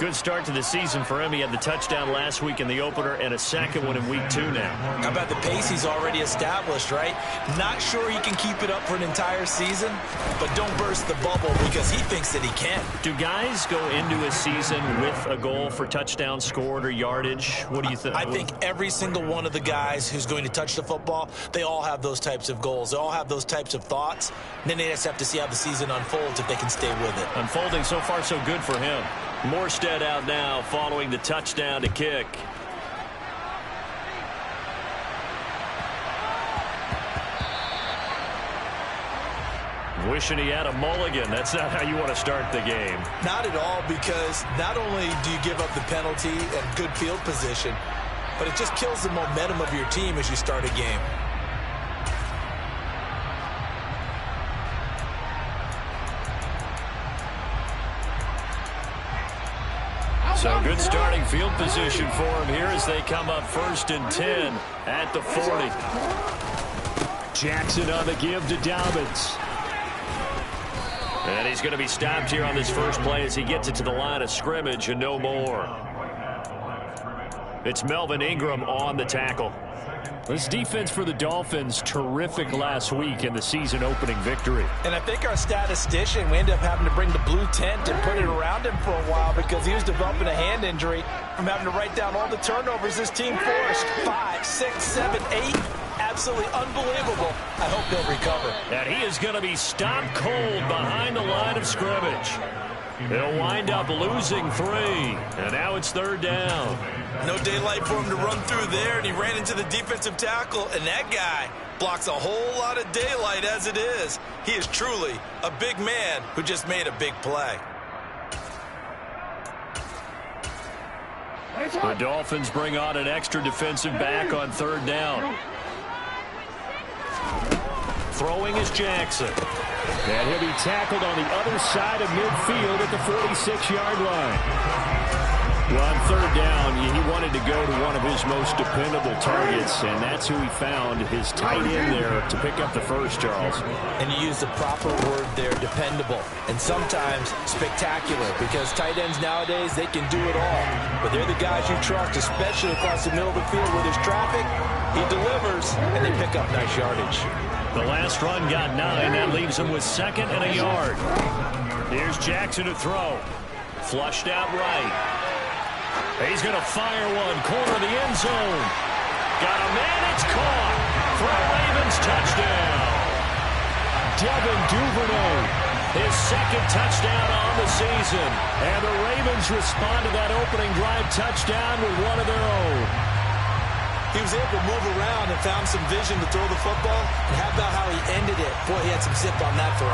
Good start to the season for him. He had the touchdown last week in the opener and a second one in week 2 now. How about the pace he's already established, right? Not sure he can keep it up for an entire season, but don't burst the bubble because he thinks that he can. Do guys go into a season with a goal for touchdown scored or yardage? What do you think? I think every single one of the guys who's going to touch the football, they all have those types of goals. They all have those types of thoughts. And then they just have to see how the season unfolds if they can stay with it. Unfolding so far so good for him. Morstead out now following the touchdown to kick. Wishing he had a mulligan. That's not how you want to start the game. Not at all, because not only do you give up the penalty and good field position, but it just kills the momentum of your team as you start a game. So good starting field position for him here as they come up 1st and 10 at the 40. Jackson on the give to Dobbins. And he's going to be stopped here on this first play as he gets it to the line of scrimmage and no more. It's Melvin Ingram on the tackle. This defense for the Dolphins, terrific last week in the season-opening victory. And I think our statistician, we ended up having to bring the blue tent and put it around him for a while because he was developing a hand injury from having to write down all the turnovers this team forced. 5, 6, 7, 8. Absolutely unbelievable. I hope they'll recover. And he is going to be stopped cold behind the line of scrimmage. He'll wind up losing 3. And now it's 3rd down. No daylight for him to run through there, and he ran into the defensive tackle, and that guy blocks a whole lot of daylight as it is. He is truly a big man who just made a big play. The Dolphins bring on an extra defensive back on 3rd down. Throwing is Jackson. And he'll be tackled on the other side of midfield at the 46-yard line. Well, on 3rd down, he wanted to go to one of his most dependable targets, and that's who he found, his tight end there, to pick up the first, Charles. And you use the proper word there, dependable, and sometimes spectacular, because tight ends nowadays, they can do it all. But they're the guys you trust, especially across the middle of the field where there's traffic. He delivers, and they pick up nice yardage. The last run got 9. That leaves him with 2nd and a yard. Here's Jackson to throw. Flushed out right. He's going to fire one. Corner of the end zone. Got a man. It's caught. For a Ravens touchdown. Devin Duvernay. His 2nd touchdown on the season. And the Ravens respond to that opening drive touchdown with one of their own. He was able to move around and found some vision to throw the football. And how about how he ended it? Boy, he had some zip on that throw.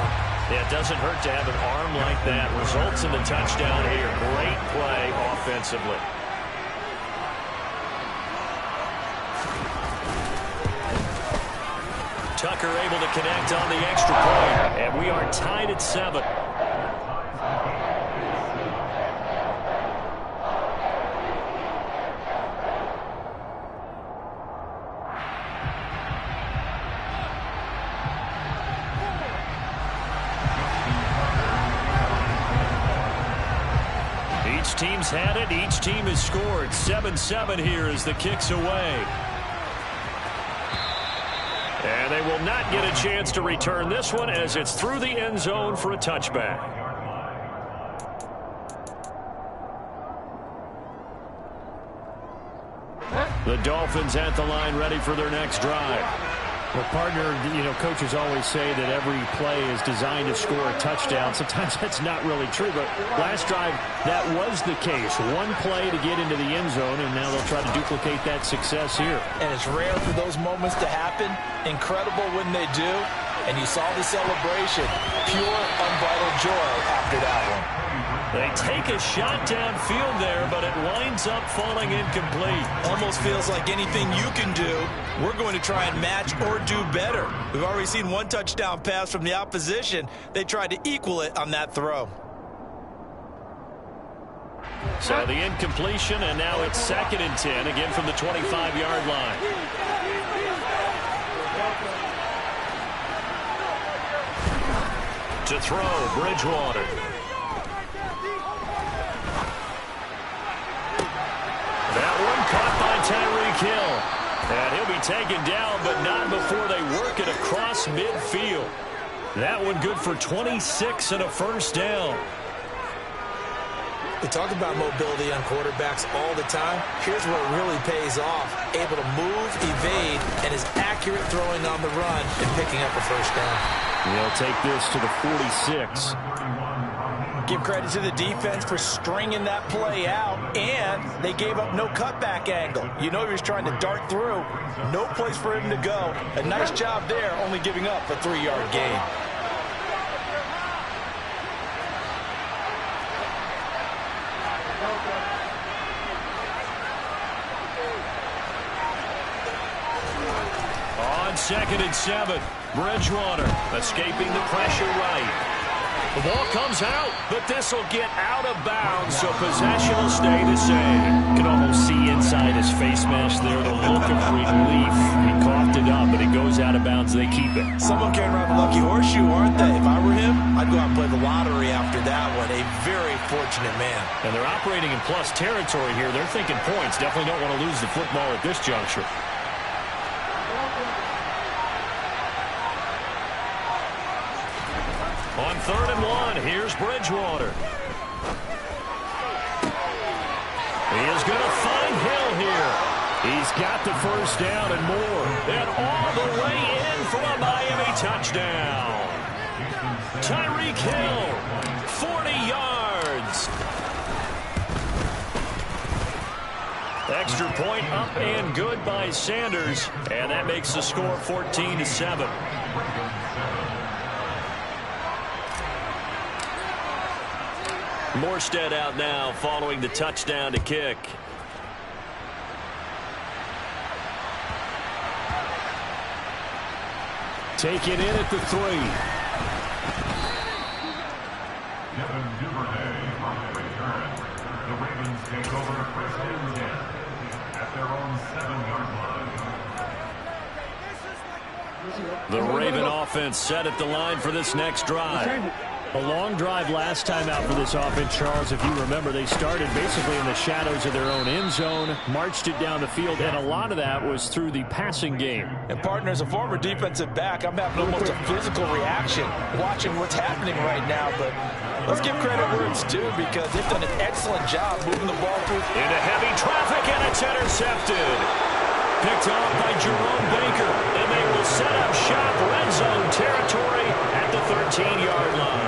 Yeah, it doesn't hurt to have an arm like that. Results in the touchdown here. Great play offensively. Tucker able to connect on the extra point. And we are tied at 7. Each team's had it. Each team has scored. 7-7 here as the kick's away. And they will not get a chance to return this one as it's through the end zone for a touchback. The Dolphins at the line ready for their next drive. Well, partner, coaches always say that every play is designed to score a touchdown. Sometimes that's not really true, but last drive, that was the case. One play to get into the end zone, and now they'll try to duplicate that success here. And it's rare for those moments to happen. Incredible when they do. And you saw the celebration. Pure, unbridled joy after that one. They take a shot downfield there, but it winds up falling incomplete. Almost feels like anything you can do, we're going to try and match or do better. We've already seen one touchdown pass from the opposition. They tried to equal it on that throw. So the incompletion, and now it's 2nd and 10, again from the 25-yard line. To throw, Bridgewater. And he'll be taken down, but not before they work it across midfield. That one good for 26 and a first down. We talk about mobility on quarterbacks all the time. Here's where it really pays off. Able to move, evade, and is accurate throwing on the run and picking up a first down. They'll take this to the 46. Give credit to the defense for stringing that play out, and they gave up no cutback angle. You know he was trying to dart through. No place for him to go. A nice job there, only giving up a 3-yard gain. On 2nd and 7, Bridgewater escaping the pressure right. The ball comes out, but this will get out of bounds, so possession will stay the same. You can almost see inside his face mask there the look of relief. He coughed it up, but it goes out of bounds. They keep it. Someone carrying around the lucky horseshoe, aren't they? If I were him, I'd go out and play the lottery after that one. A very fortunate man. And they're operating in plus territory here. They're thinking points. Definitely don't want to lose the football at this juncture. On 3rd and 1, here's Bridgewater. He is going to find Hill here. He's got the first down and more. And all the way in for a Miami touchdown. Tyreek Hill, 40 yards. Extra point up and good by Sanders. And that makes the score 14-7. Morstead out now following the touchdown to kick. Take it in at the 3. Devin Duvernay on the return. The Ravens take over first and 10 at their own 7-yard line. The Raven offense set at the line for this next drive. A long drive last time out for this offense, Charles. If you remember, they started basically in the shadows of their own end zone, marched it down the field, and a lot of that was through the passing game. And, partner, as a former defensive back, I'm having almost a physical reaction watching what's happening right now. But let's give credit where it's due because they've done an excellent job moving the ball through. Into heavy traffic, and it's intercepted. Picked off by Jerome Baker, and they will set up shop red zone territory at the 13-yard line.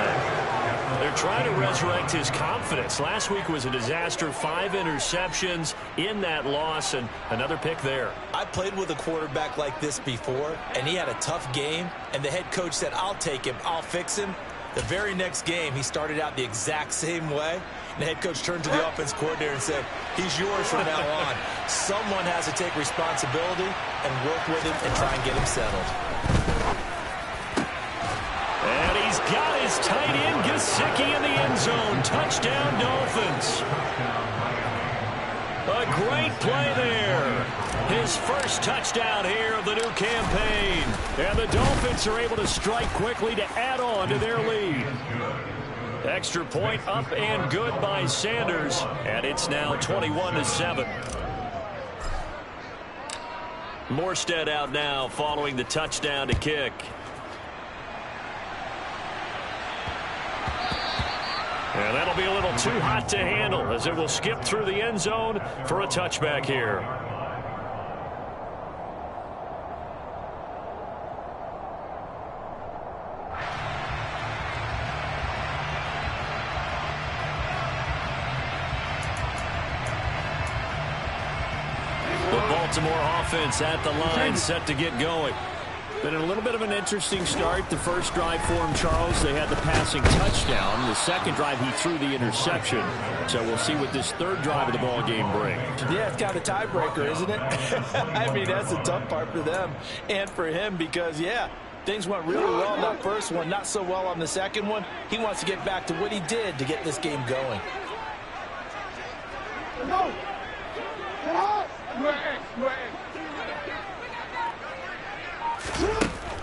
They're trying to resurrect his confidence. Last week was a disaster, 5 interceptions in that loss, and another pick there. I played with a quarterback like this before, and he had a tough game, and the head coach said, I'll take him, I'll fix him. The very next game, he started out the exact same way. And the head coach turned to the offense coordinator and said, he's yours from now on. Someone has to take responsibility and work with him and try and get him settled. And he's got his tight end, Gesicki, in the end zone. Touchdown, Dolphins. A great play there. His first touchdown here of the new campaign. And the Dolphins are able to strike quickly to add on to their lead. Extra point up and good by Sanders. And it's now 21-7. Morstead out now following the touchdown to kick. And that'll be a little too hot to handle as it will skip through the end zone for a touchback here. The Baltimore offense at the line set to get going. Been a little bit of an interesting start. The first drive for him, Charles, they had the passing touchdown. The second drive, he threw the interception. So we'll see what this third drive of the ball game brings. Yeah, it's kind of a tiebreaker, isn't it? I mean, that's the tough part for them and for him because, yeah, things went really well in that first one, not so well on the second one. He wants to get back to what he did to get this game going.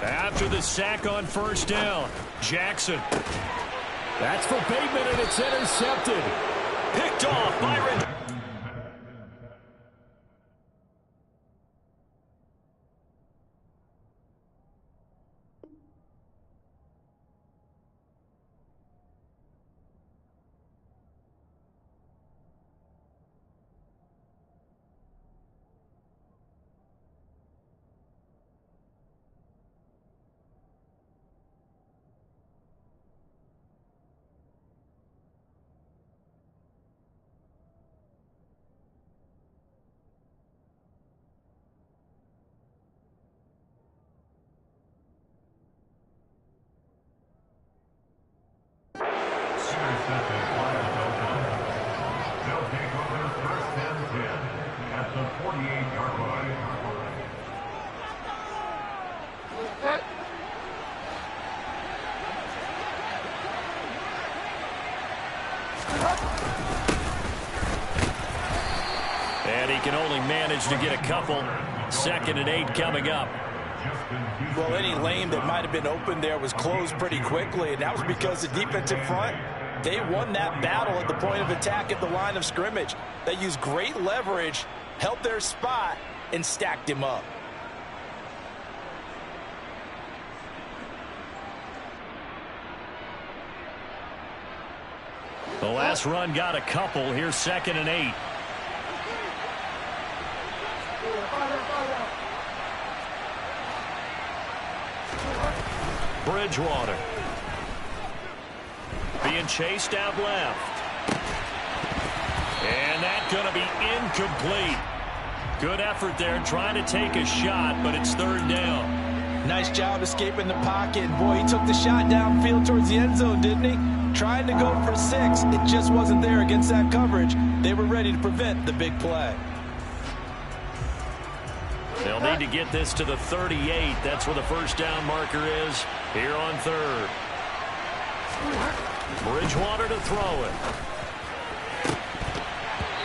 After the sack on first down, Jackson. That's for Bateman, and it's intercepted. Picked off by They'll take over first and 10 at the 48-yard line. And he can only manage to get a couple. 2nd and 8 coming up. Well, any lane that might have been open there was closed pretty quickly, and that was because the defensive front, they won that battle at the point of attack at the line of scrimmage. They used great leverage, held their spot, and stacked him up. The last run got a couple. Here's 2nd and 8. Bridgewater. Being chased out left. And that's going to be incomplete. Good effort there trying to take a shot, but it's 3rd down. Nice job escaping the pocket. Boy, he took the shot downfield towards the end zone, didn't he? Trying to go for 6. It just wasn't there against that coverage. They were ready to prevent the big play. They'll need to get this to the 38. That's where the first down marker is here on 3rd. Bridgewater to throw it.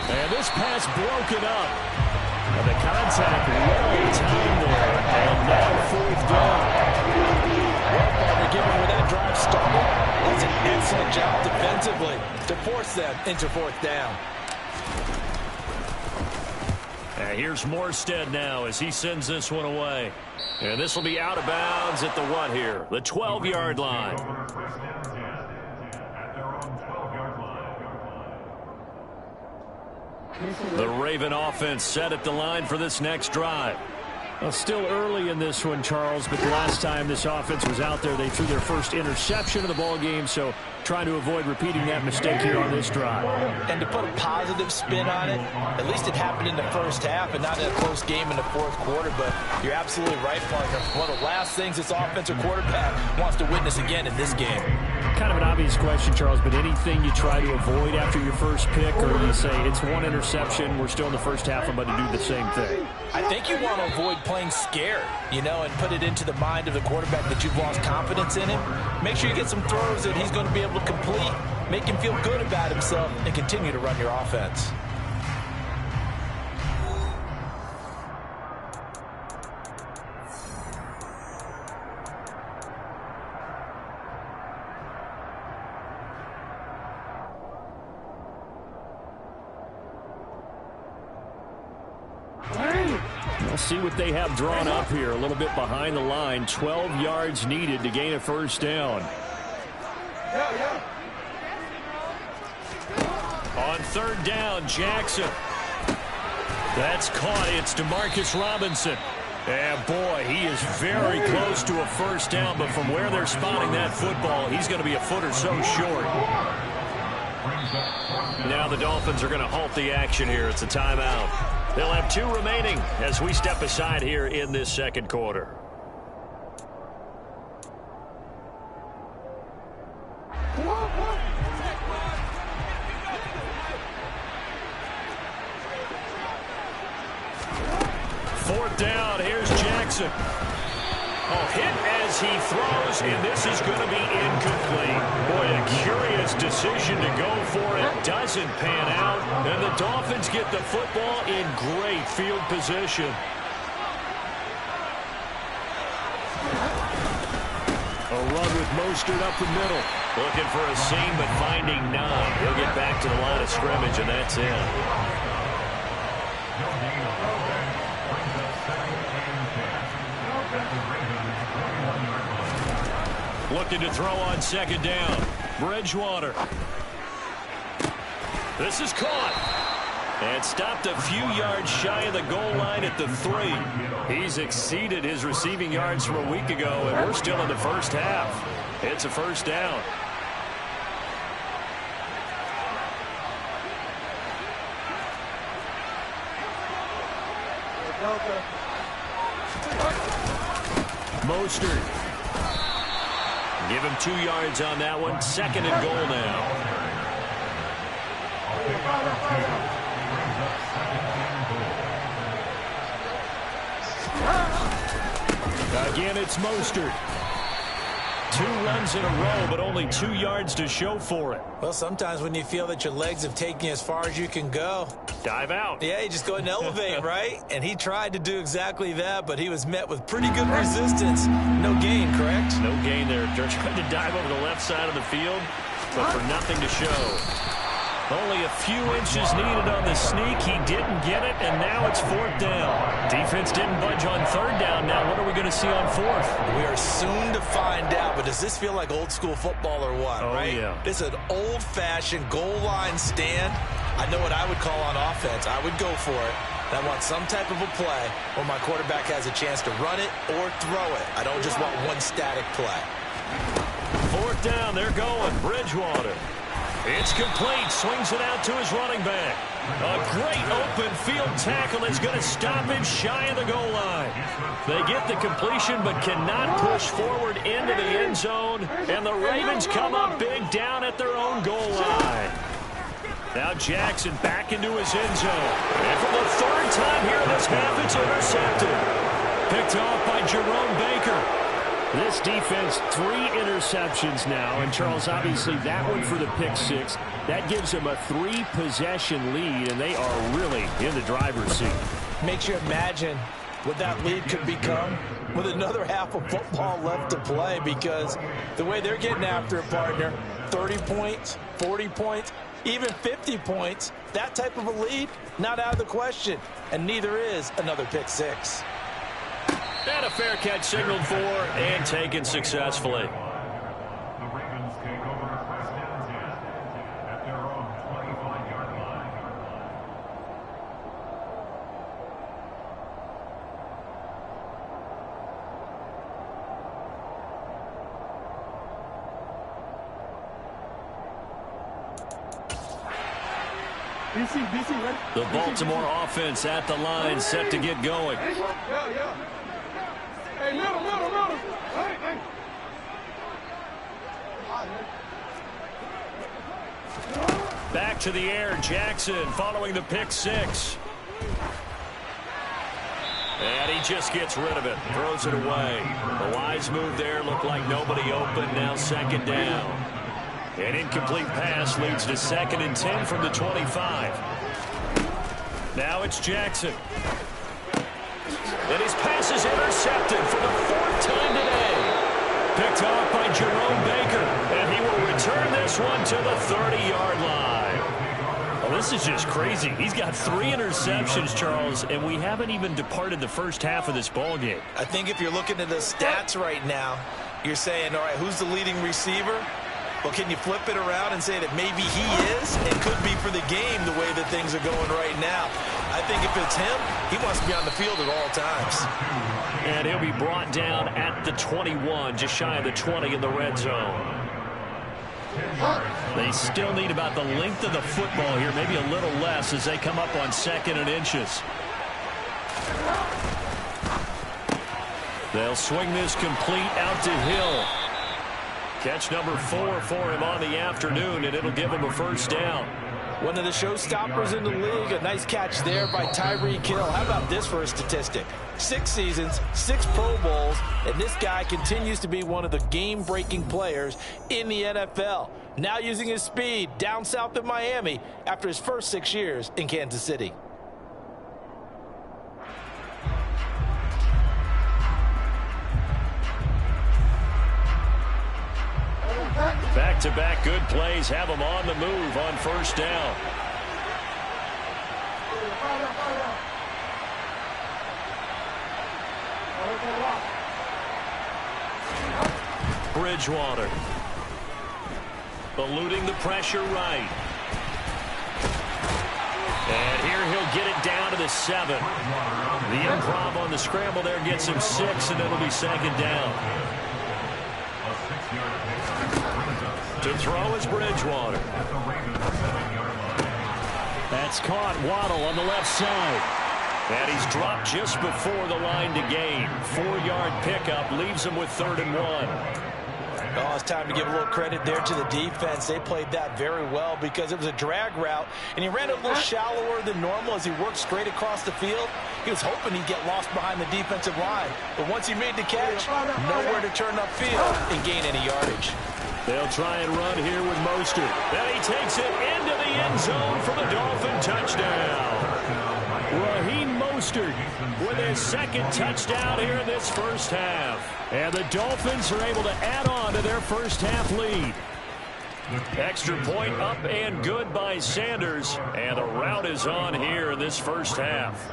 And this pass broken up. And the contact well timed there. And now 4th down. Well, partner, given where that drive started, that's an excellent job defensively to force them into 4th down. Here's Morstead now as he sends this one away. And this will be out of bounds at the what here? The 12-yard line. The Raven offense set at the line for this next drive. Well, still early in this one, Charles, but the last time this offense was out there, they threw their first interception of the ball game, so trying to avoid repeating that mistake here on this drive. And to put a positive spin on it, at least it happened in the first half and not in a close game in the 4th quarter, but you're absolutely right, partner. One of the last things this offensive quarterback wants to witness again in this game. Kind of an obvious question, Charles, but anything you try to avoid after your first pick, or you say it's one interception, we're still in the first half, I'm about to do the same thing? I think you want to avoid playing scared, and put it into the mind of the quarterback that you've lost confidence in him. Make sure you get some throws that he's going to be able to complete, make him feel good about himself, and continue to run your offense. We'll see what they have drawn up here. A little bit behind the line. 12 yards needed to gain a first down. On 3rd down, Jackson. That's caught. It's DeMarcus Robinson. And boy, he is very close to a first down, but from where they're spotting that football, he's going to be a foot or so short. Now the Dolphins are going to halt the action here. It's a timeout. They'll have 2 remaining as we step aside here in this 2nd quarter. Fourth down, here's Jackson. Oh, hit as he throws, and this is going to be incomplete. Boy, a curious decision to go for it. Doesn't pan out, and the Dolphins get the football in great field position. A run with Mostert up the middle. Looking for a seam, but finding none. He'll get back to the line of scrimmage, and that's it. Looking to throw on 2nd down. Bridgewater. This is caught. And stopped a few yards shy of the goal line at the 3. He's exceeded his receiving yards from a week ago, and we're still in the first half. It's a first down. Mostert. Give him 2 yards on that one. 2nd and goal now. Again, it's Mostert. 2 runs in a row, but only 2 yards to show for it. Well, sometimes when you feel that your legs have taken you as far as you can go, dive out. Yeah, you just go ahead and elevate, right? And he tried to do exactly that, but he was met with pretty good resistance. No gain, correct? No gain there. They're trying to dive over the left side of the field, but for nothing to show. Only a few inches needed on the sneak. He didn't get it, and now it's 4th down. Defense didn't budge on 3rd down. Now what are we going to see on 4th? We are soon to find out, but does this feel like old school football or what, right? Yeah. This is an old-fashioned goal line stand. I know what I would call on offense. I would go for it. I want some type of a play where my quarterback has a chance to run it or throw it. I don't just want one static play. 4th down, they're going. Bridgewater. It's complete. Swings it out to his running back. A great open field tackle is going to stop him shy of the goal line. They get the completion but cannot push forward into the end zone. And the Ravens come up big down at their own goal line. Now Jackson back into his end zone. And for the 3rd time here in this half, it's intercepted. Picked off by Jerome Baker. This defense, 3 interceptions now. And, Charles, obviously that one for the pick 6. That gives them a 3-possession lead, and they are really in the driver's seat. Makes you imagine what that lead could become with another half of football left to play, because the way they're getting after a partner, 30 points, 40 points, even 50 points, that type of a lead, not out of the question. And neither is another pick 6. And a fair catch signaled for and taken successfully. The Ravens take over 1st and 10 at their own 25-yard line. The Baltimore offense at the line, set to get going. Hey, middle. Hey. Back to the air, Jackson following the pick 6. And he just gets rid of it, throws it away. The wise move there, looked like nobody open, now 2nd down. An incomplete pass leads to 2nd and 10 from the 25. Now it's Jackson. And his pass is intercepted for the 4th time today. Picked off by Jerome Baker. And he will return this one to the 30-yard line. Well, this is just crazy. He's got 3 interceptions, Charles, and we haven't even departed the first half of this ballgame. I think if you're looking at the stats right now, you're saying, all right, who's the leading receiver? Well, can you flip it around and say that maybe he is? It could be for the game the way that things are going right now. I think if it's him, he wants to be on the field at all times. And he'll be brought down at the 21, just shy of the 20 in the red zone. They still need about the length of the football here, maybe a little less as they come up on 2nd and inches. They'll swing this complete out to Hill. Catch number 4 for him on the afternoon, and it'll give him a 1st down. One of the showstoppers in the league. A nice catch there by Tyreek Hill. How about this for a statistic? 6 seasons, 6 Pro Bowls, and this guy continues to be one of the game-breaking players in the NFL. Now using his speed down south of Miami after his first 6 years in Kansas City. Back-to-back good plays have them on the move on 1st down. Bridgewater. Eluding the pressure right. And here he'll get it down to the 7. The improv on the scramble there gets him 6, and it'll be 2nd down. To throw is Bridgewater. That's caught. Waddle on the left side. And he's dropped just before the line to gain. 4-yard pickup leaves him with 3rd and 1. Oh, it's time to give a little credit there to the defense. They played that very well because it was a drag route, and he ran a little shallower than normal as he worked straight across the field. He was hoping he'd get lost behind the defensive line, but once he made the catch, nowhere to turn upfield and gain any yardage. They'll try and run here with Mostert. Then he takes it into the end zone for the Dolphin touchdown. Raheem Mostert With his second touchdown here in this first half. And the Dolphins are able to add on to their first half lead. Extra point up and good by Sanders. And the route is on here in this first half.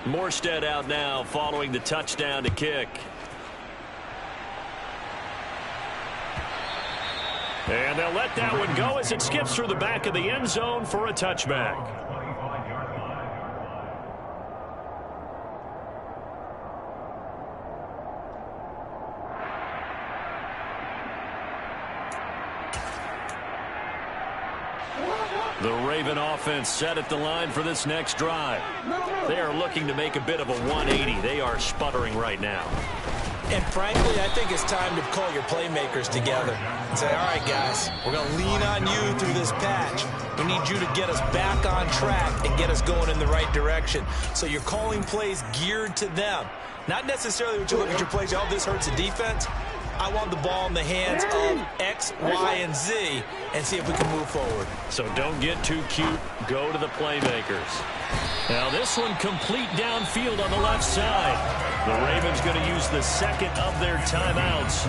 Morstead out now following the touchdown to kick. And they'll let that one go as it skips through the back of the end zone for a touchback. The Raven offense set at the line for this next drive. They are looking to make a bit of a 180. They are sputtering right now. And frankly, I think it's time to call your playmakers together and say, all right, guys, we're going to lean on you through this patch. We need you to get us back on track and get us going in the right direction. So you're calling plays geared to them. Not necessarily when you look at your plays, oh, this hurts the defense. I want the ball in the hands of X, Y, and Z and see if we can move forward. So don't get too cute. Go to the playmakers. Now this one complete downfield on the left side. The Ravens going to use the second of their timeouts.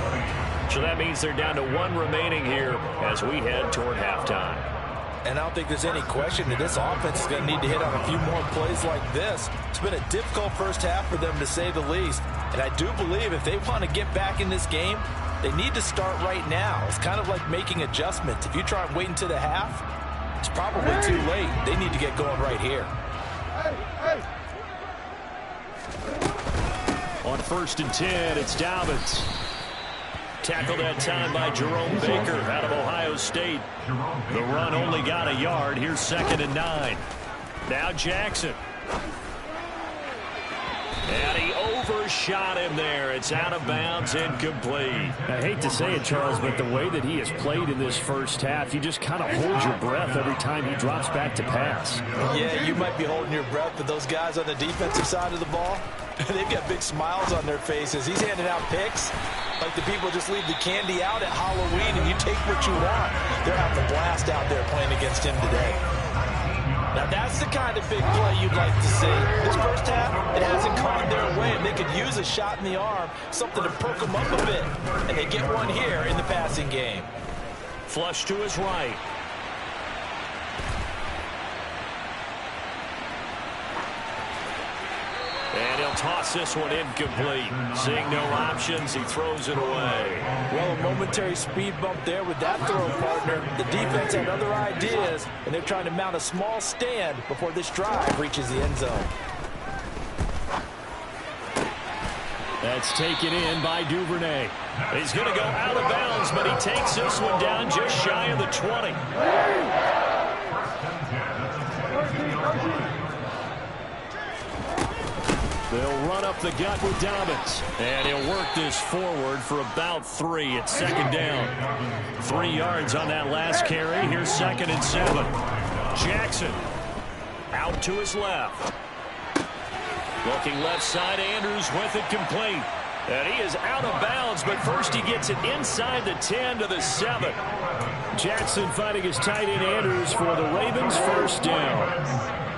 So that means they're down to one remaining here as we head toward halftime. And I don't think there's any question that this offense is going to need to hit on a few more plays like this. It's been a difficult first half for them, to say the least. And I do believe if they want to get back in this game, they need to start right now. It's kind of like making adjustments. If you try and wait until the half, it's probably too late. They need to get going right here. On 1st and 10, it's Dobbins. Tackled that time by Jerome Baker out of Ohio State. The run only got a yard. Here's 2nd and 9. Now Jackson. And he overshot him there. It's out of bounds, incomplete. I hate to say it, Charles, but the way that he has played in this first half, you just kind of hold your breath every time he drops back to pass. Yeah, you might be holding your breath, but those guys on the defensive side of the ball, they've got big smiles on their faces. He's handing out picks like the people just leave the candy out at Halloween and you take what you want. They're having a blast out there playing against him today. Now that's the kind of big play you'd like to see. This first half, it hasn't gone their way, and they could use a shot in the arm, something to perk them up a bit. And they get one here in the passing game. Flush to his right. And he'll toss this one incomplete. Seeing no options, he throws it away. Well, a momentary speed bump there with that throw, partner. The defense had other ideas, and they're trying to mount a small stand before this drive reaches the end zone. That's taken in by Duvernay. He's going to go out of bounds, but he takes this one down just shy of the 20. They'll run up the gut with Dobbins. And he'll work this forward for about 3. It's 2nd down. 3 yards on that last carry. Here's 2nd and 7. Jackson out to his left. Looking left side, Andrews with it complete. And he is out of bounds, but first he gets it inside the 10 to the 7. Jackson finding his tight end Andrews for the Ravens' first down.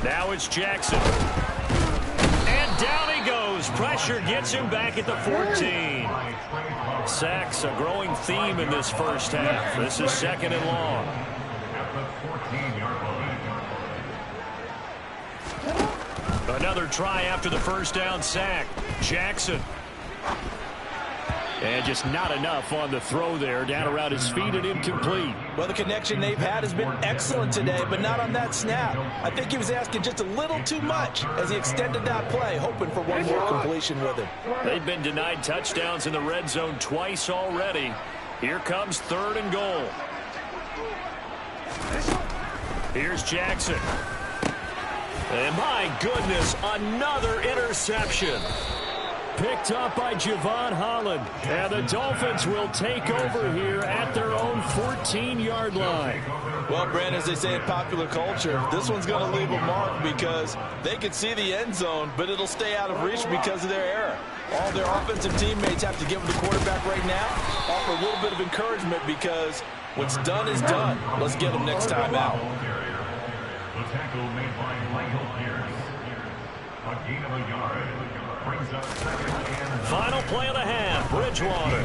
Now it's Jackson. And down he goes, pressure gets him back at the 14. Sacks, a growing theme in this first half. This is 2nd and long. At the 14-yard line. Another try after the first down sack. Jackson. And just not enough on the throw there. Down around his feet and incomplete. Well, the connection they've had has been excellent today, but not on that snap. I think he was asking just a little too much as he extended that play, hoping for one more completion with it. They've been denied touchdowns in the red zone twice already. Here comes 3rd and goal. Here's Jackson. And my goodness, another interception. Picked up by Javon Holland. And the Dolphins will take over here at their own 14-yard line. Well, Brandon, as they say in popular culture, this one's going to leave a mark because they could see the end zone, but it'll stay out of reach because of their error. All their offensive teammates have to give the quarterback right now, offer a little bit of encouragement because what's done is done. Let's get them next time out. The tackle made by Michael Pierce. A gain of a yard. Brings up 2nd and... Final play of the half, Bridgewater.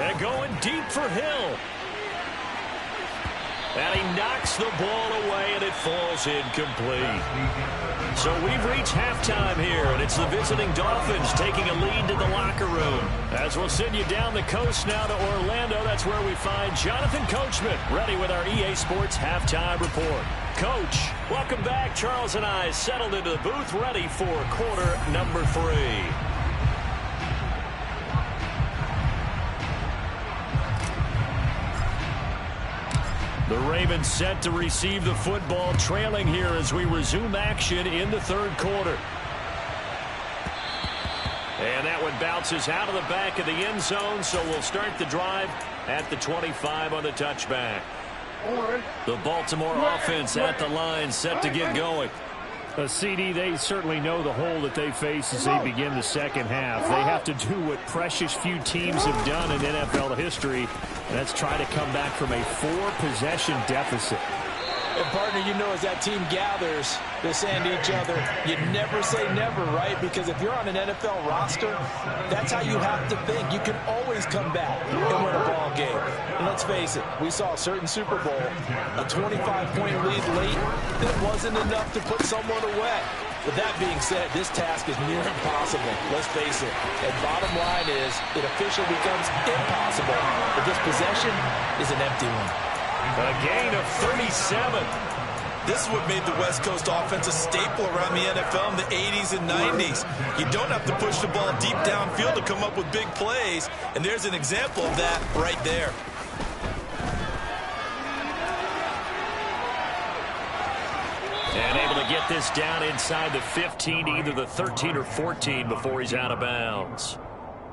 And going deep for Hill. And he knocks the ball away, and it falls incomplete. So we've reached halftime here, and it's the visiting Dolphins taking a lead to the locker room. As we'll send you down the coast now to Orlando, that's where we find Jonathan Coachman, ready with our EA Sports Halftime Report. Coach, welcome back. Charles and I settled into the booth, ready for quarter number 3. The Ravens set to receive the football, trailing here as we resume action in the 3rd quarter. And that one bounces out of the back of the end zone, so we'll start the drive at the 25 on the touchback. The Baltimore offense at the line, set to get going. CD, they certainly know the hole that they face as they begin the second half. They have to do what precious few teams have done in NFL history, and that's try to come back from a 4-possession deficit. And, partner, you know as that team gathers, they're saying to each other, you never say never, right? Because if you're on an NFL roster, that's how you have to think. You can always come back and win a ball game. And let's face it, we saw a certain Super Bowl, a 25-point lead late that wasn't enough to put someone away. But that being said, this task is near impossible. Let's face it. And bottom line is, it officially becomes impossible. But this possession is an empty one. A gain of 37. This is what made the West Coast offense a staple around the NFL in the 80s and 90s. You don't have to push the ball deep downfield to come up with big plays, and there's an example of that right there. And able to get this down inside the 15, either the 13 or 14 before he's out of bounds.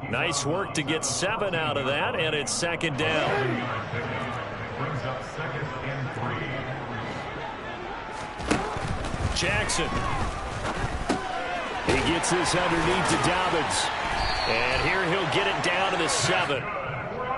Nice work to get 7 out of that, and it's 2nd down. Brings up 2nd and 3. Jackson. He gets this underneath to Dobbins. And here he'll get it down to the 7.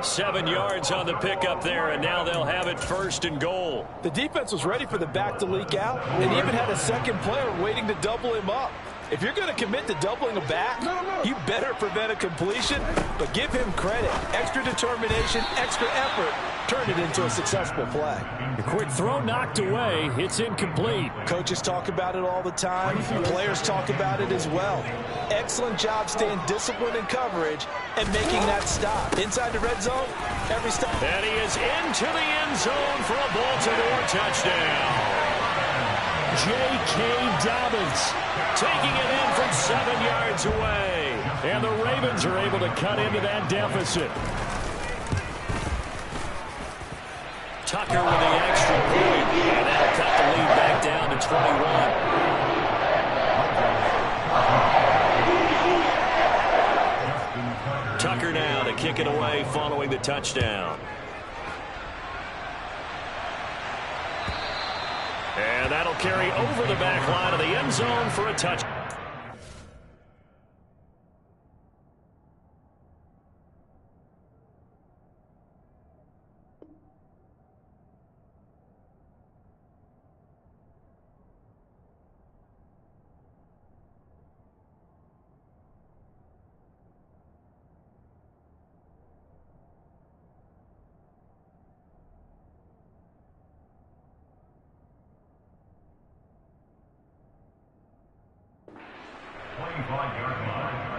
7 yards on the pickup there, and now they'll have it 1st and goal. The defense was ready for the back to leak out and even had a second player waiting to double him up. If you're going to commit to doubling a back, you better prevent a completion, but give him credit. Extra determination, extra effort, turn it into a successful play. The quick throw knocked away. It's incomplete. Coaches talk about it all the time. Players talk about it as well. Excellent job staying disciplined in coverage and making that stop. Inside the red zone, every stop. And he is into the end zone for a Baltimore touchdown. J.K. Dobbins taking it in from 7 yards away. And the Ravens are able to cut into that deficit. Tucker with the extra point, and that'll cut the lead back down to 21. Tucker now to kick it away following the touchdown. And that'll carry over the back line of the end zone for a touchdown. 25-yard line.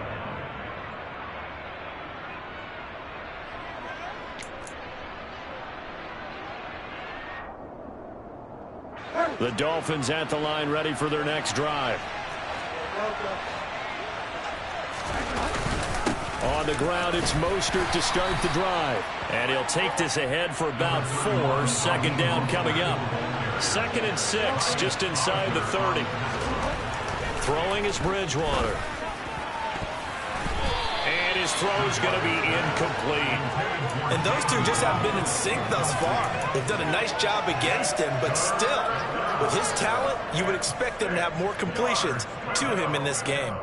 The Dolphins at the line ready for their next drive. On the ground, it's Mostert to start the drive. And he'll take this ahead for about 4. Second down coming up. 2nd and 6, just inside the 30. Throwing is Bridgewater. And his throw's going to be incomplete. And those two just haven't been in sync thus far. They've done a nice job against him, but still, with his talent, you would expect them to have more completions to him in this game.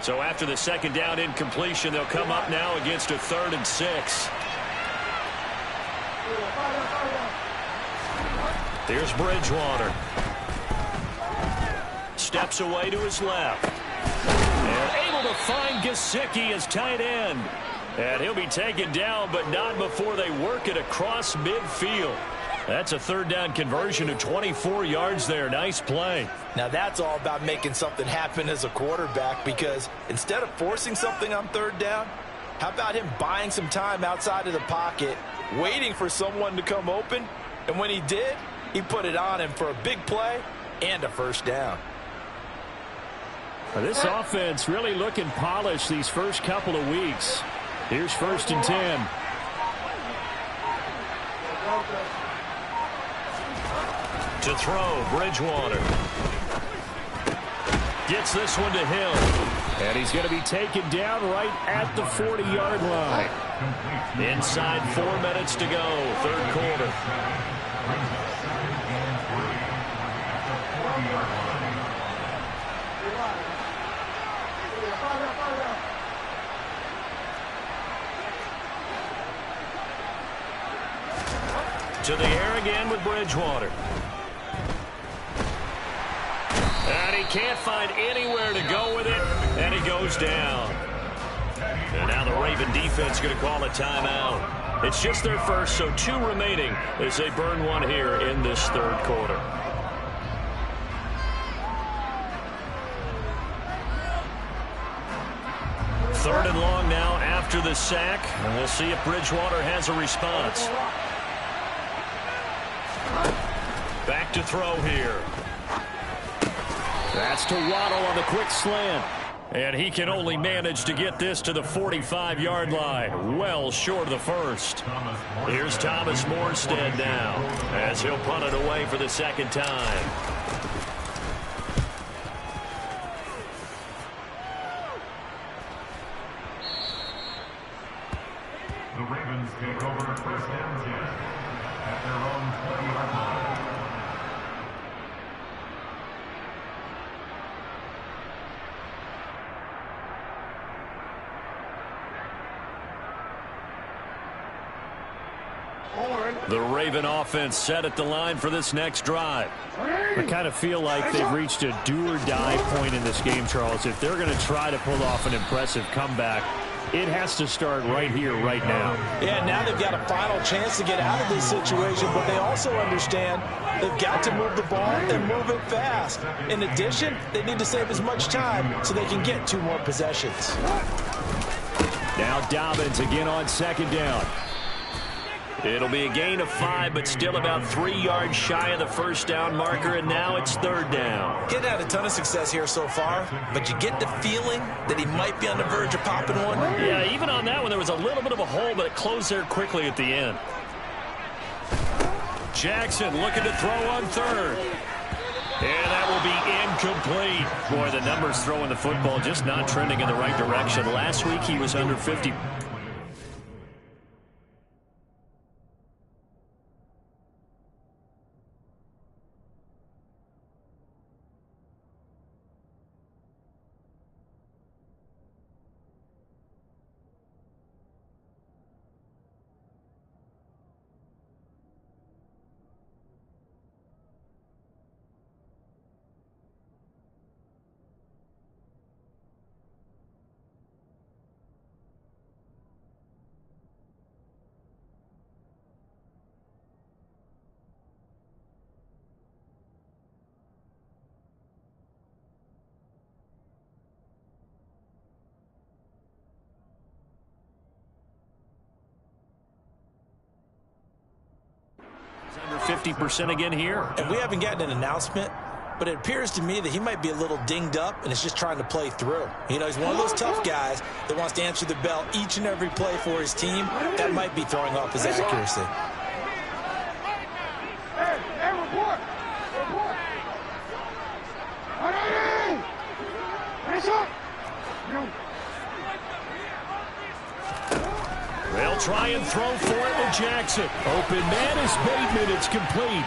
So after the second down incompletion, they'll come up now against a 3rd and 6. Here's Bridgewater. Steps away to his left. And able to find Gesicki as tight end. And he'll be taken down, but not before they work it across midfield. That's a 3rd down conversion to 24 yards there. Nice play. Now that's all about making something happen as a quarterback, because instead of forcing something on 3rd down, how about him buying some time outside of the pocket, waiting for someone to come open, and when he did, he put it on him for a big play and a 1st down. This offense really looking polished these first couple of weeks. Here's 1st and 10. To throw, Bridgewater. Gets this one to Hill. And he's going to be taken down right at the 40-yard line. Inside 4 minutes to go, 3rd quarter. To the air again with Bridgewater. And he can't find anywhere to go with it, and he goes down. And now the Raven defense going to call a timeout. It's just their first, so 2 remaining as they burn one here in this 3rd quarter. Third and long now after the sack, and we'll see if Bridgewater has a response. Back to throw here. That's to Waddle on the quick slant. And he can only manage to get this to the 45-yard line. Well short of the 1st. Here's Thomas Morstead now as he'll punt it away for the 2nd time. The Ravens take over 1st and 10 at their own 20-yard line. The Raven offense set at the line for this next drive. I kind of feel like they've reached a do-or-die point in this game, Charles. If they're going to try to pull off an impressive comeback, it has to start right here, right now. Yeah, now they've got a final chance to get out of this situation, but they also understand they've got to move the ball and move it fast. In addition, they need to save as much time so they can get 2 more possessions. Now Dobbins again on 2nd down. It'll be a gain of 5, but still about 3 yards shy of the 1st down marker, and now it's 3rd down. Getting had a ton of success here so far, but you get the feeling that he might be on the verge of popping one. Yeah, even on that one, there was a little bit of a hole, but it closed there quickly at the end. Jackson looking to throw on 3rd. And that will be incomplete. Boy, the numbers throwing the football just not trending in the right direction. Last week, he was under 50. 50% again here. And we haven't gotten an announcement, but it appears to me that he might be a little dinged up and is just trying to play through. You know, he's one of those tough guys that wants to answer the bell each and every play for his team. That might be throwing off his accuracy. Hey, report. They'll try and throw for it with Jackson. Open man is Bateman. It's complete.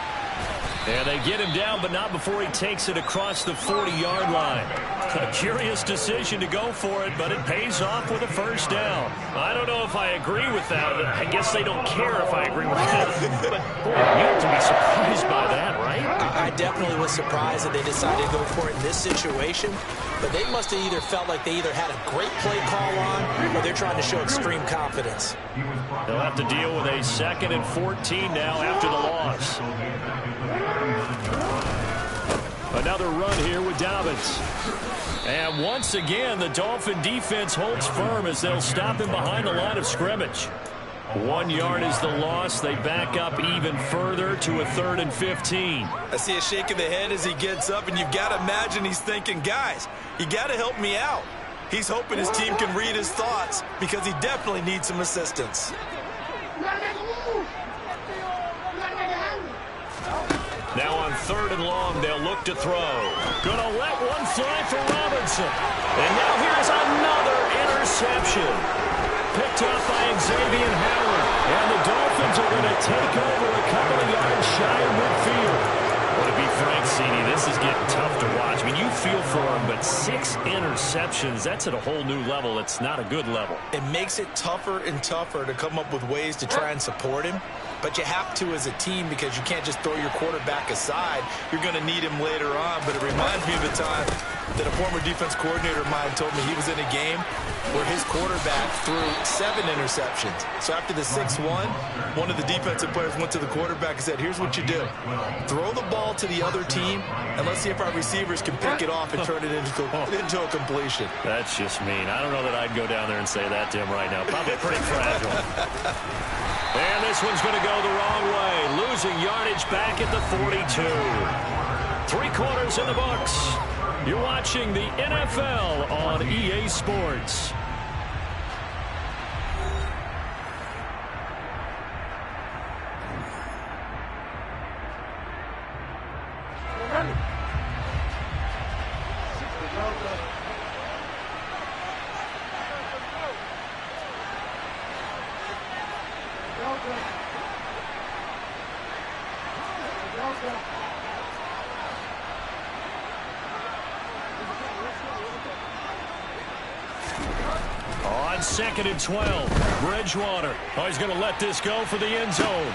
And they get him down, but not before he takes it across the 40-yard line. A curious decision to go for it, but it pays off with a first down. I don't know if I agree with that. I guess they don't care if I agree with that. But, boy, you have to be surprised by that, right? I definitely was surprised that they decided to go for it in this situation. But they must have either felt like they either had a great play call on or they're trying to show extreme confidence. They'll have to deal with a 2nd and 14 now after the loss. Another run here with Dobbins. And once again, the Dolphin defense holds firm as they'll stop him behind the line of scrimmage. 1 yard is the loss. They back up even further to a 3rd and 15. I see a shake of the head as he gets up, and you've got to imagine he's thinking, guys, you got to help me out. He's hoping his team can read his thoughts because he definitely needs some assistance. Now on 3rd and long, they'll look to throw. Gonna let one fly for Robinson. And now here's another interception. Picked up by Xavier Howard. And the Dolphins are going to take over a couple of yards shy of midfield. Well, to be frank, CD, this is getting tough to watch. I mean, you feel for him, but 6 interceptions, that's at a whole new level. It's not a good level. It makes it tougher and tougher to come up with ways to try and support him. But you have to as a team because you can't just throw your quarterback aside. You're going to need him later on. But it reminds me of a time that a former defense coordinator of mine told me he was in a game where his quarterback threw 7 interceptions. So after the 6-1, one of the defensive players went to the quarterback and said, here's what you do. Throw the ball to the other team, and let's see if our receivers can pick it off and turn it into a completion. That's just mean. I don't know that I'd go down there and say that to him right now. Probably pretty fragile. And this one's going to go the wrong way. Losing yardage back at the 42. 3 quarters in the books. You're watching the NFL on EA Sports. On 2nd and 12, Bridgewater. Oh, he's going to let this go for the end zone.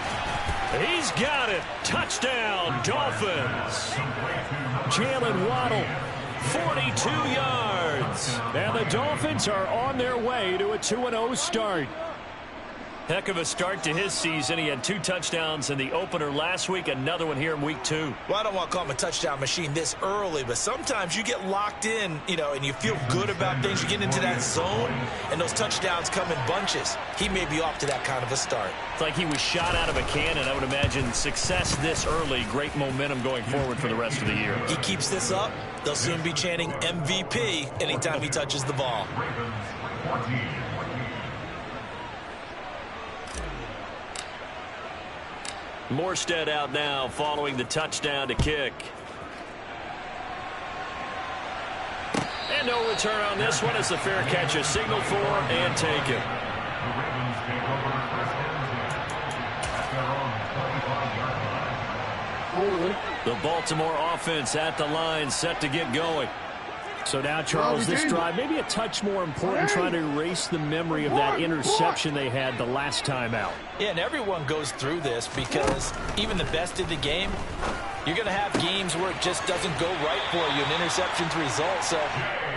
He's got it. Touchdown, Dolphins. Jalen Waddle, 42 yards. And the Dolphins are on their way to a 2-0 start. Heck of a start to his season. He had 2 touchdowns in the opener last week, another one here in week 2. Well, I don't want to call him a touchdown machine this early, but sometimes you get locked in, you know, and you feel good about things. You get into that zone, and those touchdowns come in bunches. He may be off to that kind of a start. It's like he was shot out of a cannon. I would imagine success this early, great momentum going forward for the rest of the year. He keeps this up, they'll soon be chanting MVP anytime he touches the ball. Morstead out now following the touchdown to kick. And no return on this one as the fair catch is signaled for and taken. The Baltimore offense at the line set to get going. So now, Charles, this drive maybe a touch more important, trying to erase the memory of that interception they had the last time out. Yeah, and everyone goes through this because even the best of the game, you're going to have games where it just doesn't go right for you, and interceptions result. So,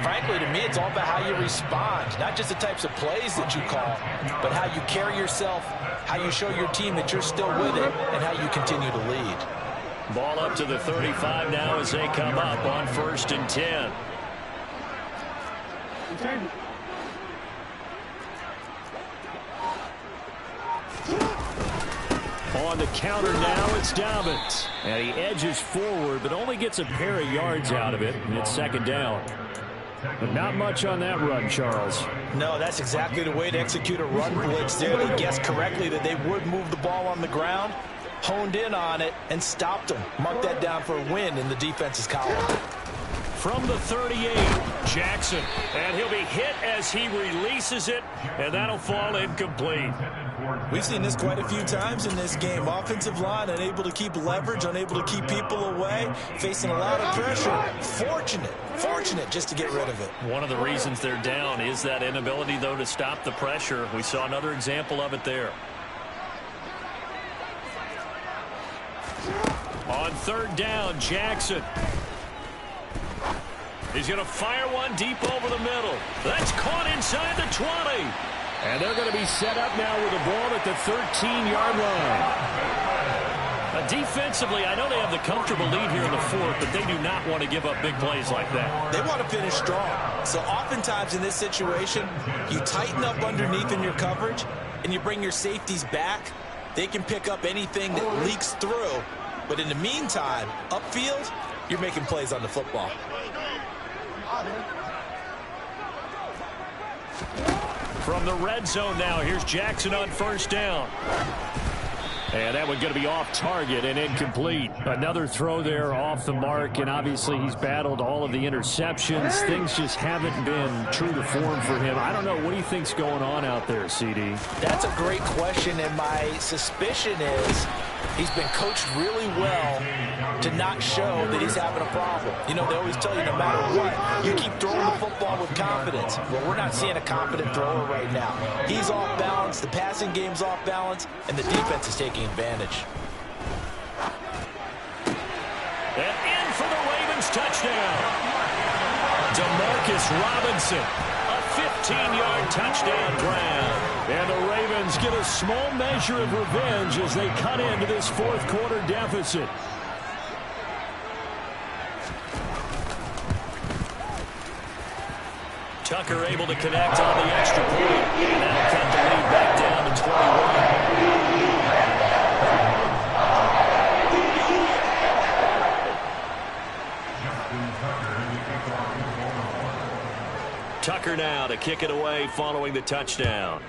frankly, to me, it's all about how you respond, not just the types of plays that you call, but how you carry yourself, how you show your team that you're still with it, and how you continue to lead. Ball up to the 35 now as they come up on 1st and 10. On the counter now, it's Dobbins. And he edges forward, but only gets a pair of yards out of it, and it's second down. But not much on that run, Charles. No, that's exactly the way to execute a run blitz there. They guessed correctly that they would move the ball on the ground, honed in on it, and stopped them. Mark that down for a win in the defense's column. From the 38, Jackson. And he'll be hit as he releases it, and that'll fall incomplete. We've seen this quite a few times in this game. Offensive line unable to keep leverage, unable to keep people away, facing a lot of pressure. Fortunate just to get rid of it. One of the reasons they're down is that inability, though, to stop the pressure. We saw another example of it there. On third down, Jackson. He's going to fire one deep over the middle. That's caught inside the 20. And they're going to be set up now with the ball at the 13-yard line. Defensively, I know they have the comfortable lead here in the fourth, but they do not want to give up big plays like that. They want to finish strong. So oftentimes in this situation, you tighten up underneath in your coverage, and you bring your safeties back. They can pick up anything that leaks through. But in the meantime, upfield, you're making plays on the football. From the red zone now, here's Jackson on first down. And that one's going to be off target and incomplete. Another throw there off the mark, and obviously he's battled all of the interceptions. Things just haven't been true to form for him. I don't know. What do you think's going on out there, CD? That's a great question, and my suspicion is he's been coached really well to not show that he's having a problem. You know, they always tell you no matter what, you keep throwing the football with confidence. Well, we're not seeing a confident thrower right now. He's off balance, the passing game's off balance, and the defense is taking advantage. And in for the Ravens touchdown. Demarcus Robinson, a 15-yard touchdown grab. And the Ravens get a small measure of revenge as they cut into this fourth quarter deficit. Tucker able to connect on the extra point. And that'll cut the lead back down to 21. Tucker now to kick it away following the touchdown.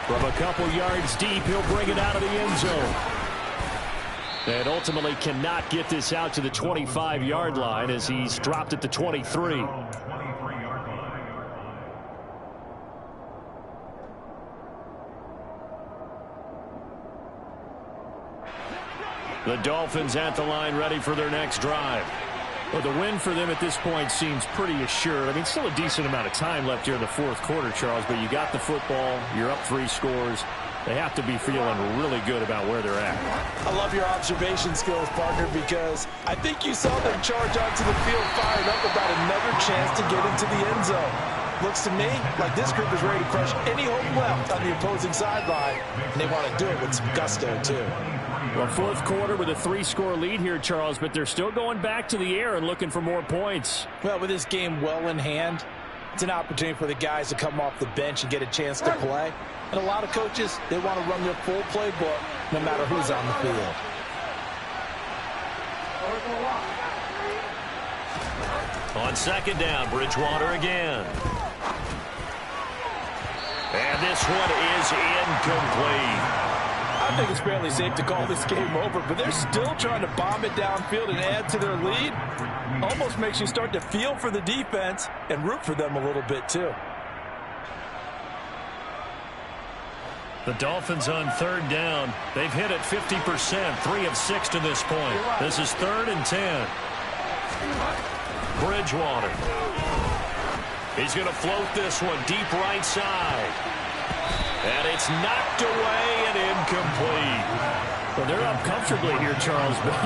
From a couple yards deep, he'll bring it out of the end zone. And ultimately cannot get this out to the 25-yard line as he's dropped at the 23. The Dolphins at the line ready for their next drive. Well, the win for them at this point seems pretty assured. I mean, still a decent amount of time left here in the fourth quarter, Charles, but you got the football, you're up 3 scores. They have to be feeling really good about where they're at. I love your observation skills, partner, because I think you saw them charge onto the field fired up about another chance to get into the end zone. Looks to me like this group is ready to crush any hope left on the opposing sideline, and they want to do it with some gusto, too. Well, fourth quarter with a 3-score lead here, Charles, but they're still going back to the air and looking for more points. Well, with this game well in hand, it's an opportunity for the guys to come off the bench and get a chance to play. And a lot of coaches, they want to run their full playbook no matter who's on the field. On second down, Bridgewater again. And this one is incomplete. I think it's fairly safe to call this game over, but they're still trying to bomb it downfield and add to their lead. Almost makes you start to feel for the defense and root for them a little bit, too. The Dolphins on third down. They've hit it 50%, 3 of 6 to this point. This is 3rd and 10. Bridgewater. He's going to float this one deep right side. And it's knocked away and incomplete. Well, they're up comfortably here, Charles, but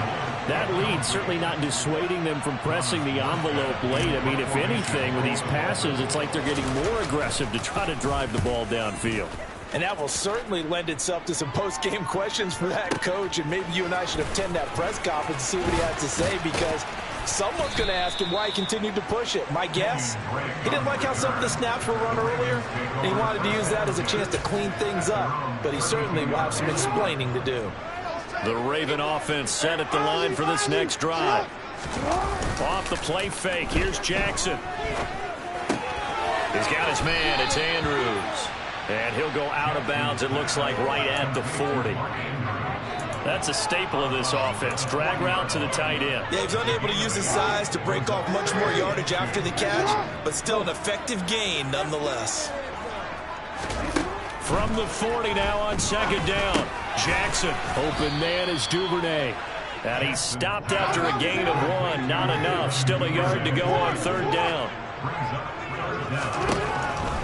that lead certainly not dissuading them from pressing the envelope late. I mean, if anything, with these passes, it's like they're getting more aggressive to try to drive the ball downfield. And that will certainly lend itself to some post-game questions for that coach, and maybe you and I should attend that press conference to see what he has to say, because Someone's going to ask him why he continued to push it. My guess, he didn't like how some of the snaps were run earlier, and he wanted to use that as a chance to clean things up. But he certainly will have some explaining to do. The Raven offense set at the line for this next drive. Off the play fake, here's Jackson. He's got his man, it's Andrews. And he'll go out of bounds, it looks like, right at the 40. That's a staple of this offense. Drag route to the tight end. Yeah, he's unable to use his size to break off much more yardage after the catch, but still an effective gain nonetheless. From the 40 now on second down. Jackson. Open man is Duvernay. And he stopped after a gain of 1. Not enough. Still a yard to go on third down.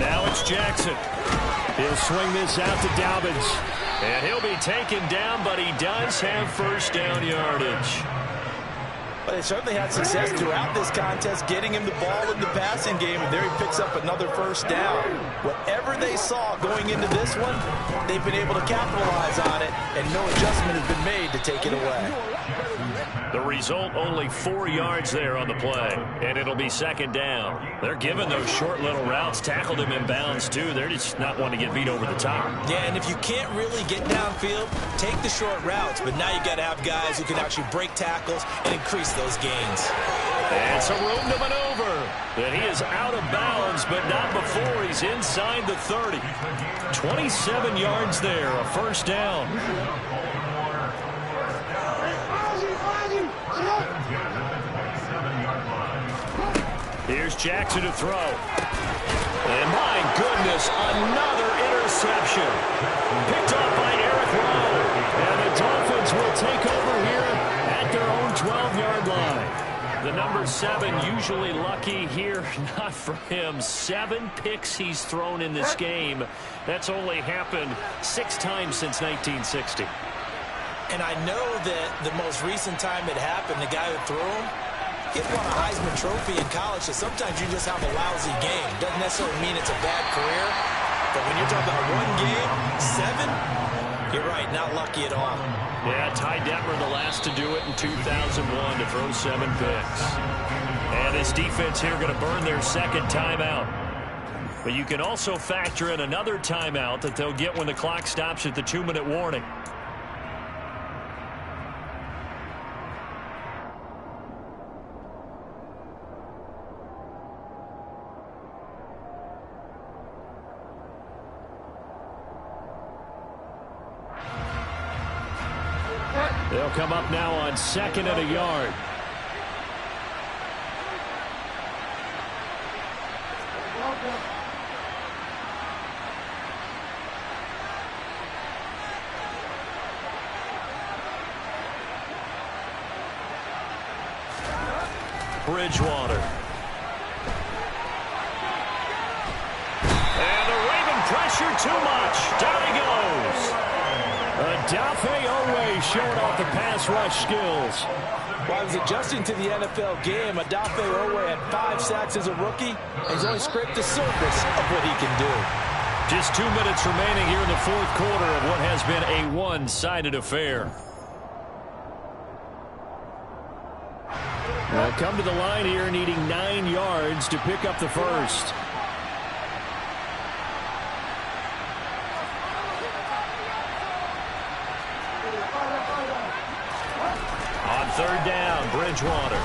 Now it's Jackson. He'll swing this out to Dobbins. And he'll be taken down, but he does have first down yardage. But they certainly had success throughout this contest, getting him the ball in the passing game, and there he picks up another first down. Whatever they saw going into this one, they've been able to capitalize on it, and no adjustment has been made to take it away. The result, only 4 yards there on the play, and it'll be second down. They're giving those short little routes, tackled him in bounds too. They're just not wanting to get beat over the top. Yeah, and if you can't really get downfield, take the short routes, but now you got to have guys who can actually break tackles and increase those gains. And some room to maneuver. And he is out of bounds, but not before he's inside the 30. 27 yards there, a first down. Here's Jackson to throw. And my goodness, another interception. Picked off by Eric Rowe. And the Dolphins will take over here at their own 12-yard line. The number 7 usually lucky here. Not for him. 7 picks he's thrown in this game. That's only happened 6 times since 1960. And I know that the most recent time it happened, the guy who threw him, he won a Heisman Trophy in college, so sometimes you just have a lousy game. Doesn't necessarily mean it's a bad career, but when you're talking about one game, 7, you're right, not lucky at all. Yeah, Ty Detmer, the last to do it in 2001, to throw 7 picks. And his defense here going to burn their second timeout. But you can also factor in another timeout that they'll get when the clock stops at the 2-minute warning. They'll come up now on second and a yard. Bridgewater. And the Raven pressure too much. Down he goes. Adafe Owe showing off the pass rush skills. While he was adjusting to the NFL game, Adafe Owe had 5 sacks as a rookie, and he's only scraped the surface of what he can do. Just 2 minutes remaining here in the fourth quarter of what has been a one-sided affair. They'll come to the line here needing 9 yards to pick up the first. On third down, Bridgewater.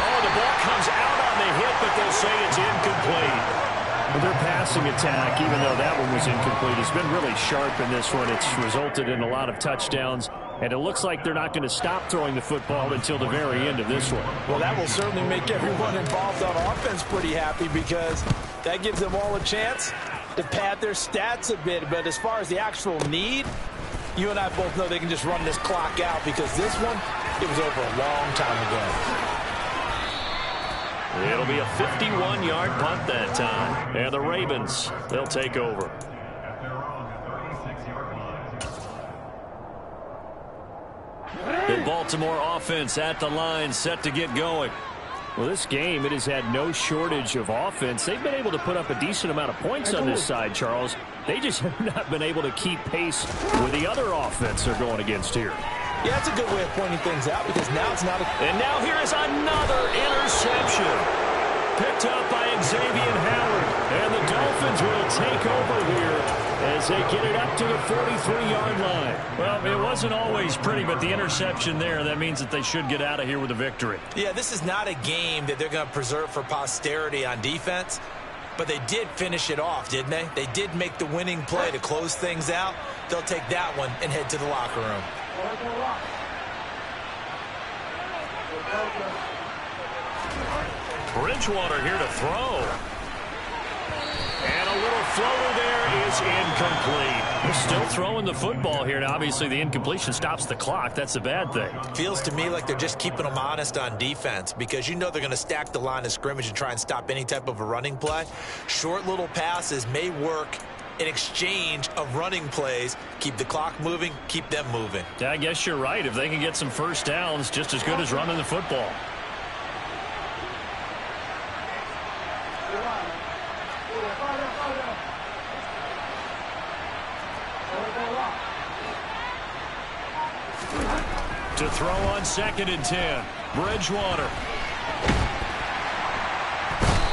Oh, the ball comes out on the hit, but they'll say it's incomplete. Well, their passing attack, even though that one was incomplete, has been really sharp in this one. It's resulted in a lot of touchdowns, and it looks like they're not going to stop throwing the football until the very end of this one. Well, that will certainly make everyone involved on offense pretty happy, because that gives them all a chance to pad their stats a bit. But as far as the actual need, you and I both know they can just run this clock out, because this one, it was over a long time ago. It'll be a 51-yard punt that time. And the Ravens, they'll take over. The Baltimore offense at the line, set to get going. Well, this game, it has had no shortage of offense. They've been able to put up a decent amount of points on this side, Charles. They just have not been able to keep pace with the other offense they're going against here. Yeah, that's a good way of pointing things out because now it's not a... And now here is another interception. Picked up by Xavier Howard. And the Dolphins will take over here as they get it up to the 43-yard line. Well, it wasn't always pretty, but the interception there, that means that they should get out of here with a victory. Yeah, this is not a game that they're going to preserve for posterity on defense, but they did finish it off, didn't they? They did make the winning play to close things out. They'll take that one and head to the locker room. Bridgewater here to throw. And a little floater there is incomplete. They're still throwing the football here. Now, obviously, the incompletion stops the clock. That's a bad thing. Feels to me like they're just keeping them honest on defense because you know they're going to stack the line of scrimmage and try and stop any type of a running play. Short little passes may work in exchange of running plays. Keep the clock moving, keep them moving. Yeah, I guess you're right. If they can get some first downs, just as good as running the football. To throw on 2nd and 10. Bridgewater.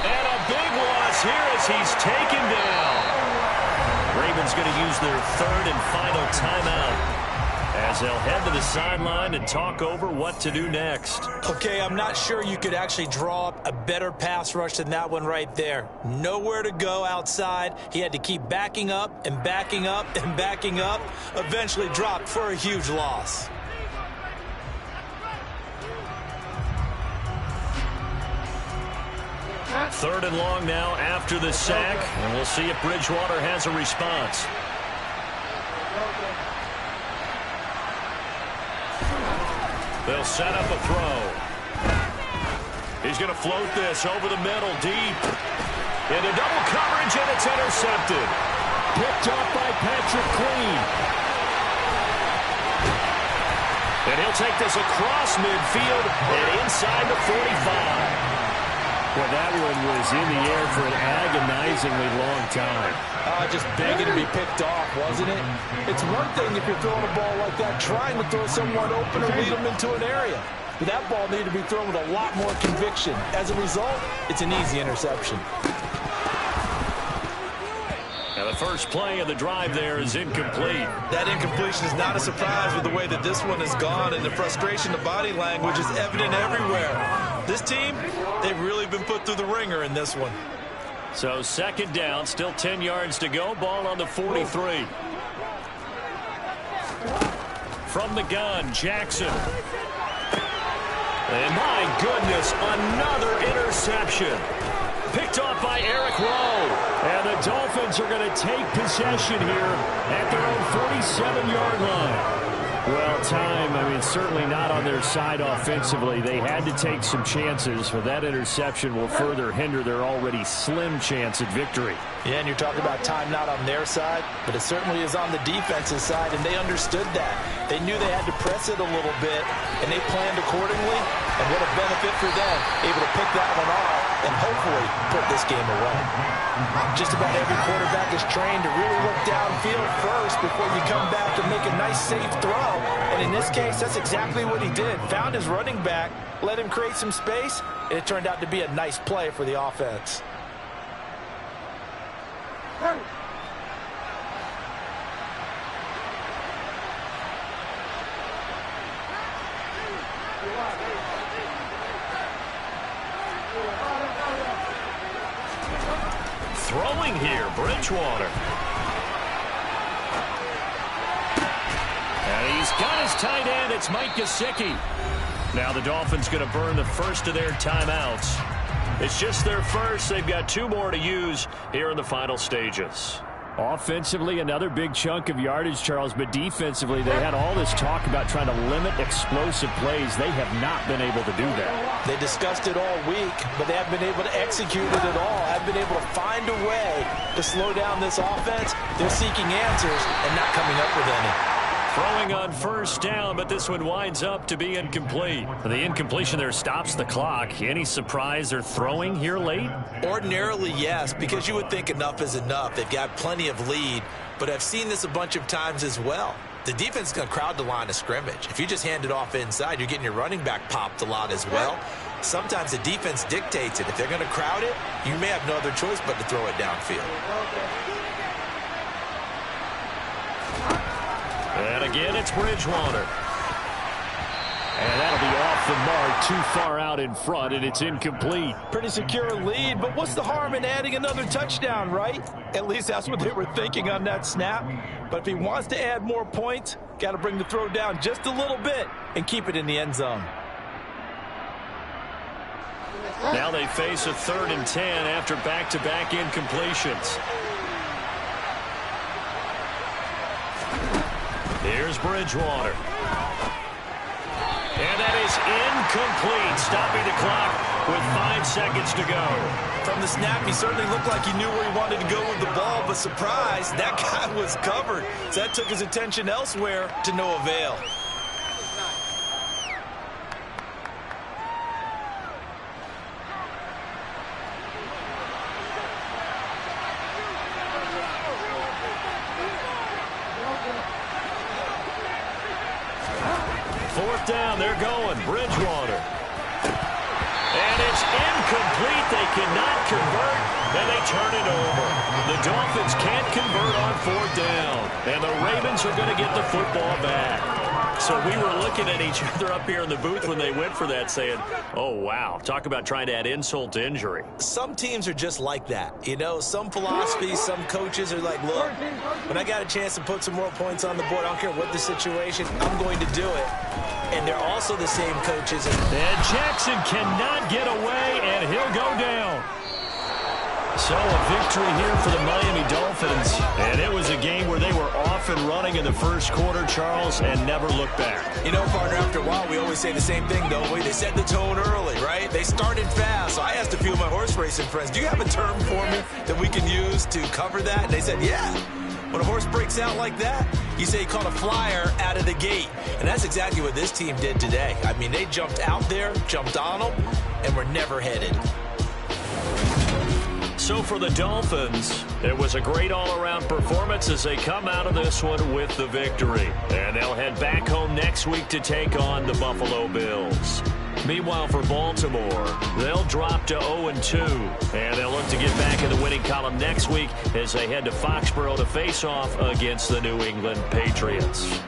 And a big loss here as he's taken down. Ravens going to use their 3rd and final timeout as they'll head to the sideline and talk over what to do next. Okay, I'm not sure you could actually draw up a better pass rush than that one right there. Nowhere to go outside. He had to keep backing up and backing up and backing up. Eventually dropped for a huge loss. Third and long now after the sack, and we'll see if Bridgewater has a response. They'll set up a throw. He's going to float this over the middle, deep. Into double coverage, and it's intercepted. Picked up by Patrick Queen. And he'll take this across midfield and inside the 45. Well, that one was in the air for an agonizingly long time. Just begging to be picked off, wasn't it? It's one thing if you're throwing a ball like that, trying to throw someone open or lead them into an area. But that ball needed to be thrown with a lot more conviction. As a result, it's an easy interception. Now the first play of the drive there is incomplete. That incompletion is not a surprise with the way that this one has gone, and the frustration, the body language is evident everywhere. This team, they've really been put through the ringer in this one. So 2nd down, still 10 yards to go. Ball on the 43. From the gun, Jackson. And my goodness, another interception. Picked off by Eric Rowe. And the Dolphins are going to take possession here at their own 47-yard line. Well, time, certainly not on their side offensively. They had to take some chances, but that interception will further hinder their already slim chance at victory. Yeah, and you're talking about time not on their side, but it certainly is on the defensive side, and they understood that. They knew they had to press it a little bit, and they planned accordingly, and what a benefit for them, able to pick that one off and hopefully put this game away. Just about every quarterback is trained to really look downfield first before you come back and make a nice, safe throw. And in this case, that's exactly what he did. Found his running back, let him create some space, and it turned out to be a nice play for the offense. Throwing here, Bridgewater. And he's got his tight end. It's Mike Gesicki. Now the Dolphins going to burn the first of their timeouts. It's just their first. They've got 2 more to use here in the final stages. Offensively, another big chunk of yardage, Charles, but defensively, they had all this talk about trying to limit explosive plays. They have not been able to do that. They discussed it all week, but they haven't been able to execute it at all. Haven't been able to find a way to slow down this offense. They're seeking answers and not coming up with any. Throwing on first down, but this one winds up to be incomplete. The incompletion there stops the clock. Any surprise they're throwing here late? Ordinarily, yes, because you would think enough is enough. They've got plenty of lead, but I've seen this a bunch of times as well. the defense is going to crowd the line of scrimmage. If you just hand it off inside, you're getting your running back popped a lot as well. Sometimes the defense dictates it. If they're going to crowd it, you may have no other choice but to throw it downfield. And again, it's Bridgewater. And that'll be off the mark, too far out in front, and it's incomplete. Pretty secure lead, but what's the harm in adding another touchdown, right? At least that's what they were thinking on that snap. But if he wants to add more points, got to bring the throw down just a little bit and keep it in the end zone. Now they face a 3rd and 10 after back-to-back incompletions. Here's Bridgewater. And that is incomplete, stopping the clock with 5 seconds to go. From the snap, he certainly looked like he knew where he wanted to go with the ball, but surprise, that guy was covered. So that took his attention elsewhere to no avail. Fourth down, they're going. Bridgewater. And it's incomplete. They cannot convert, and they turn it over. The Dolphins can't convert on 4th down, and the Ravens are going to get the football back. So we were looking at each other up here in the booth when they went for that saying, oh, wow, talk about trying to add insult to injury. Some teams are just like that. You know, some philosophies, some coaches are like, look, when I got a chance to put some more points on the board, I don't care what the situation, I'm going to do it. And they're also the same coaches. And Jackson cannot get away, and he'll go down. So a victory here for the Miami Dolphins. And it was a game where they were off and running in the first quarter, Charles, and never looked back. You know, partner, after a while, we always say the same thing, don't we? They set the tone early, right? They started fast. So I asked a few of my horse racing friends, do you have a term for me that we can use to cover that? And they said, yeah. When a horse breaks out like that, you say he caught a flyer out of the gate. And that's exactly what this team did today. I mean, they jumped out there, jumped on them, and were never headed. So for the Dolphins, it was a great all-around performance as they come out of this one with the victory. And they'll head back home next week to take on the Buffalo Bills. Meanwhile, for Baltimore, they'll drop to 0-2, and they'll look to get back in the winning column next week as they head to Foxborough to face off against the New England Patriots.